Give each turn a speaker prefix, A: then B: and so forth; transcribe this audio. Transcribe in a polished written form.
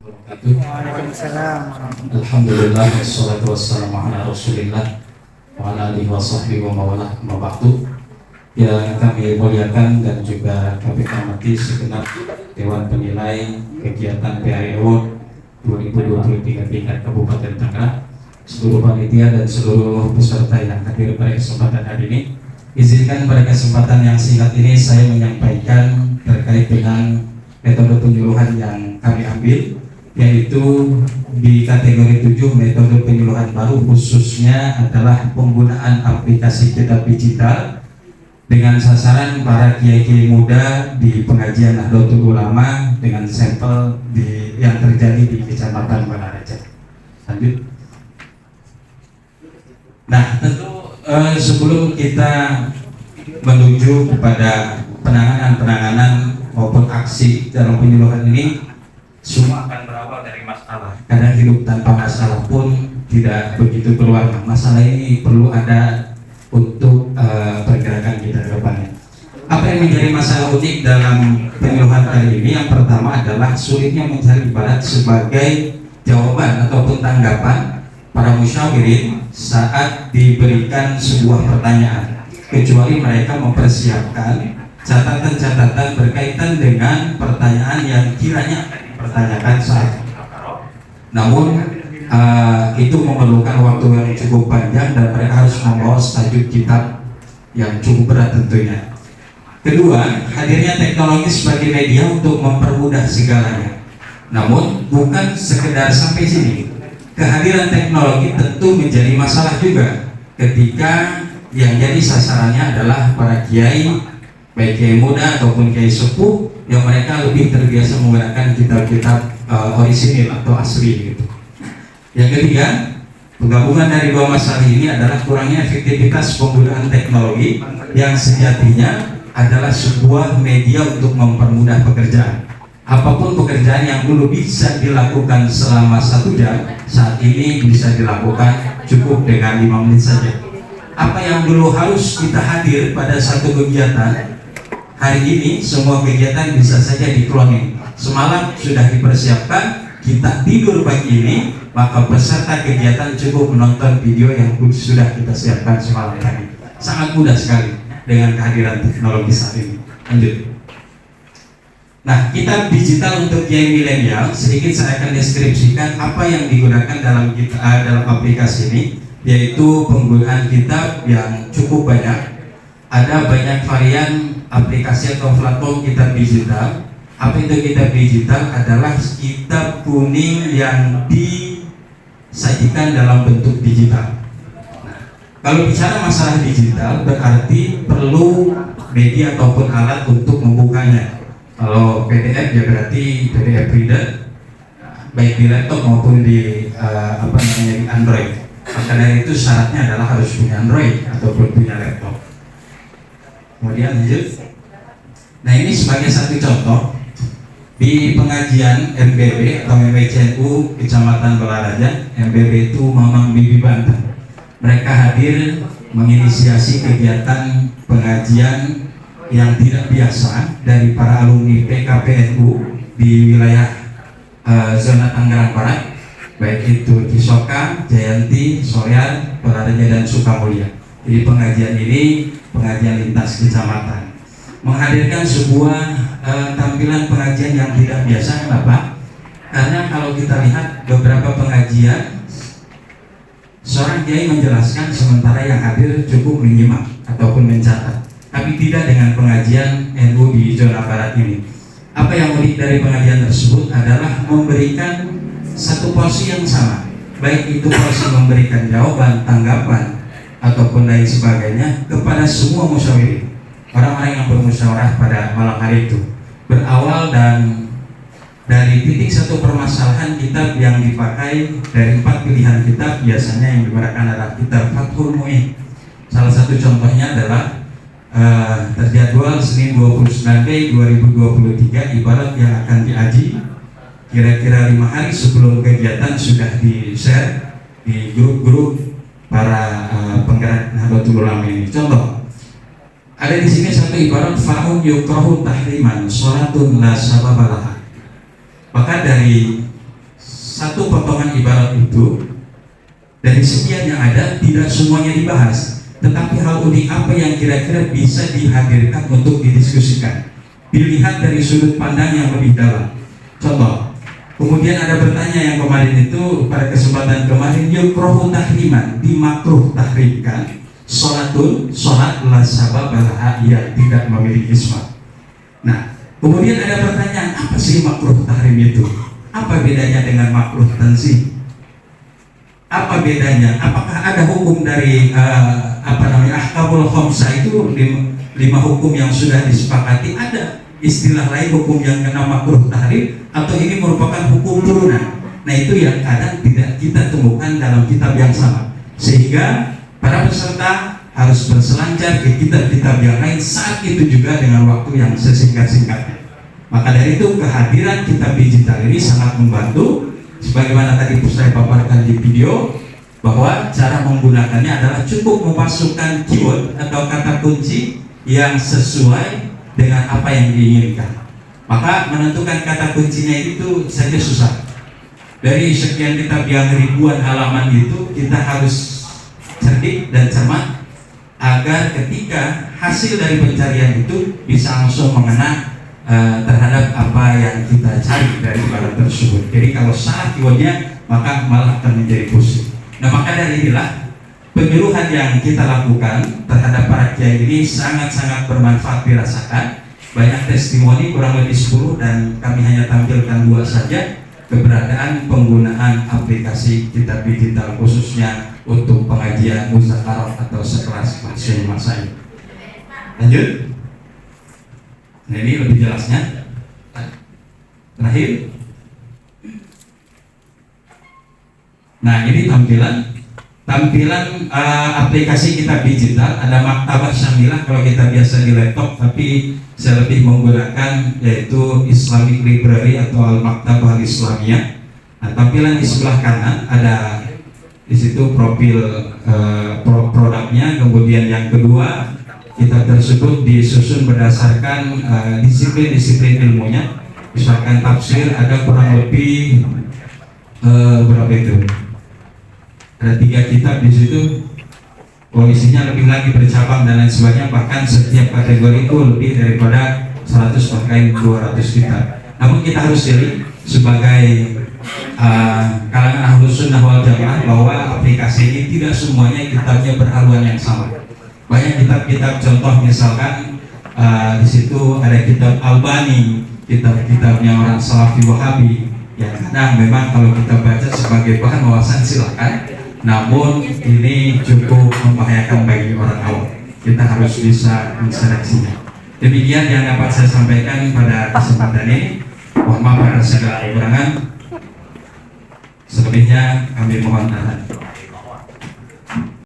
A: Waalaikumsalam.
B: Alhamdulillah wassalatu wassalamu ala Rasulillah wa ala alihi wa sahbihi wa mawalah amma ba'du. Yang kami muliakan dan juga kami hormati segenap Dewan Penilai Kegiatan PAI Award 2023 tingkat Kabupaten Tangerang, seluruh panitia dan seluruh peserta yang hadir pada kesempatan hari ini. Izinkan pada kesempatan yang singkat ini saya menyampaikan terkait dengan metode penyuluhan yang kami ambil, yaitu di kategori 7 metode penyuluhan baru, khususnya adalah penggunaan aplikasi kitab digital dengan sasaran para kiai-kiai muda di pengajian Nahdlatul Ulama dengan sampel yang terjadi di Kecamatan Balaraja. Lanjut. Nah, tentu sebelum kita menuju kepada penanganan maupun aksi dalam penyuluhan ini, semua akan berawal dari masalah. Karena hidup tanpa masalah pun tidak begitu keluar. Masalah ini perlu ada untuk pergerakan kita ke depannya. Apa yang menjadi masalah unik dalam penyuluhan kali ini? Yang pertama adalah sulitnya mencari ibarat sebagai jawaban ataupun tanggapan para musyawirin saat diberikan sebuah pertanyaan, kecuali mereka mempersiapkan catatan-catatan berkaitan dengan pertanyaan yang kiranya akan dipertanyakan saat itu. Namun itu memerlukan waktu yang cukup panjang dan mereka harus membawa tajuk kitab yang cukup berat tentunya. Kedua, hadirnya teknologi sebagai media untuk mempermudah segalanya. Namun bukan sekedar sampai sini. Kehadiran teknologi tentu menjadi masalah juga ketika yang jadi sasarannya adalah para kiai, baik kiai muda ataupun kiai sepuh, yang mereka lebih terbiasa menggunakan kitab-kitab orisinil atau asli gitu. Yang ketiga, penggabungan dari dua masalah ini adalah kurangnya efektivitas penggunaan teknologi yang sejatinya adalah sebuah media untuk mempermudah pekerjaan. Apapun pekerjaan yang dulu bisa dilakukan selama 1 jam, saat ini bisa dilakukan cukup dengan 5 menit saja. Apa yang dulu harus kita hadir pada satu kegiatan, hari ini semua kegiatan bisa saja di-cloning. Semalam sudah dipersiapkan, kita tidur pagi ini, maka peserta kegiatan cukup menonton video yang sudah kita siapkan semalam tadi. Sangat mudah sekali dengan kehadiran teknologi saat ini. Lanjut. Nah, kitab digital untuk kiai milenial, sedikit saya akan deskripsikan apa yang digunakan dalam aplikasi ini, yaitu penggunaan kitab yang cukup banyak. Ada banyak varian aplikasi atau platform kitab digital. Apa itu kitab digital? Adalah kitab kuning yang disajikan dalam bentuk digital. Nah, kalau bicara masalah digital, berarti perlu media ataupun alat untuk membukanya. Kalau PDF ya berarti PDF reader, baik di laptop maupun di di Android. Maka dari itu syaratnya adalah harus punya Android ataupun punya laptop. Kemudian lanjut. Nah, ini sebagai satu contoh di pengajian MBB atau MBCNU Kecamatan Balaraja. MBB itu Mamang Bibi Banten. Mereka hadir menginisiasi kegiatan pengajian yang tidak biasa dari para alumni PKPNU di wilayah zona Tangerang Barat, baik itu Cisoka, Jayanti, Soreang, Balaraja dan Sukamulya. Jadi pengajian ini pengajian lintas kecamatan, menghadirkan sebuah tampilan pengajian yang tidak biasa. Kenapa? Karena kalau kita lihat beberapa pengajian, seorang kiai menjelaskan sementara yang hadir cukup menyimak ataupun mencatat. Tapi tidak dengan pengajian NU di zona barat ini. Apa yang unik dari pengajian tersebut adalah memberikan satu porsi yang sama, baik itu porsi memberikan jawaban, tanggapan, ataupun lain sebagainya kepada semua musyawirin, orang-orang yang bermusyawarah pada malam hari itu. Berawal dan dari titik satu permasalahan kitab yang dipakai dari 4 pilihan kitab, biasanya yang digunakan adalah kitab Fathul Mu'in. Salah satu contohnya adalah terjadwal Senin 29 Mei 2023, ibarat yang akan diaji kira-kira 5 hari sebelum kegiatan sudah di-share di grup-grup para penggerak Nahdlatul Ulama ini. Contoh, ada di sini satu ibarat fa'um yukrahu tahriman sholatun la sababalaha. Maka dari satu potongan ibarat itu dari sekian yang ada tidak semuanya dibahas, tetapi hal unik apa yang kira-kira bisa dihadirkan untuk didiskusikan, dilihat dari sudut pandang yang lebih dalam. Contoh, kemudian ada bertanya yang kemarin itu pada kesempatan kemarin, yukrohu tahriman, dimakruh tahrimkan sholat la sabab laha yang tidak memiliki isma. Nah, kemudian ada pertanyaan, apa sih makruh tahrim itu? Apa bedanya dengan makruh tanzih? Apa bedanya? Apakah ada hukum dari ahkamul khamsah itu 5 hukum yang sudah disepakati? Ada istilah lain hukum yang kena makruh tahrim, atau ini merupakan hukum turunan? Nah, itu yang kadang tidak kita temukan dalam kitab yang sama, sehingga para peserta harus berselancar ke kitab-kitab yang lain, saat itu juga dengan waktu yang sesingkat-singkatnya. Maka dari itu kehadiran kitab digital ini sangat membantu. Sebagaimana tadi saya paparkan di video, bahwa cara menggunakannya adalah cukup memasukkan keyword atau kata kunci yang sesuai dengan apa yang diinginkan. Maka menentukan kata kuncinya itu saja susah. Dari sekian kitab yang ribuan halaman itu, kita harus cerdik dan cermat agar ketika hasil dari pencarian itu bisa langsung mengena terhadap apa yang kita cari dari barang tersebut. Jadi kalau salah keywordnya, maka malah akan menjadi pusing. Nah, maka dari inilah penyuluhan yang kita lakukan terhadap para kiai ini sangat-sangat bermanfaat dirasakan. Banyak testimoni, kurang lebih 10, dan kami hanya tampilkan 2 saja, keberadaan penggunaan aplikasi kitab digital khususnya untuk pengajian muzakarah atau sekelas pasien masai. Lanjut. Nah, ini lebih jelasnya. Terakhir. Nah, ini tampilan aplikasi kitab digital. Ada maktabah syamilah kalau kita biasa di laptop, tapi saya lebih menggunakan yaitu Islamic Library atau Al-Maktabah Al-Islamiyah. Nah, tampilan di sebelah kanan ada di situ profil produknya. Kemudian yang kedua, kitab tersebut disusun berdasarkan disiplin-disiplin ilmunya. Misalkan tafsir ada kurang lebih berapa itu? Ada 3 kitab di situ. Isinya lebih lagi bercabang dan lain sebagainya. Bahkan setiap kategori itu lebih daripada 100 bahkan 200 kitab. Namun kita harus pilih sebagai kalangan Ahlus Sunnah wal Jamaah bahwa aplikasi ini tidak semuanya kitabnya berhaluan yang sama. Banyak kitab-kitab, contoh misalkan di situ ada kitab Albani, kitab-kitabnya orang Salafi Wahabi, yang kadang memang kalau kita baca sebagai bahan wawasan silakan, namun ini cukup membahayakan bagi orang awam. Kita harus bisa menseleksinya. Demikian yang dapat saya sampaikan pada kesempatan ini. Mohon maaf atas segala kekurangan. Selebihnya kami mohon maaf.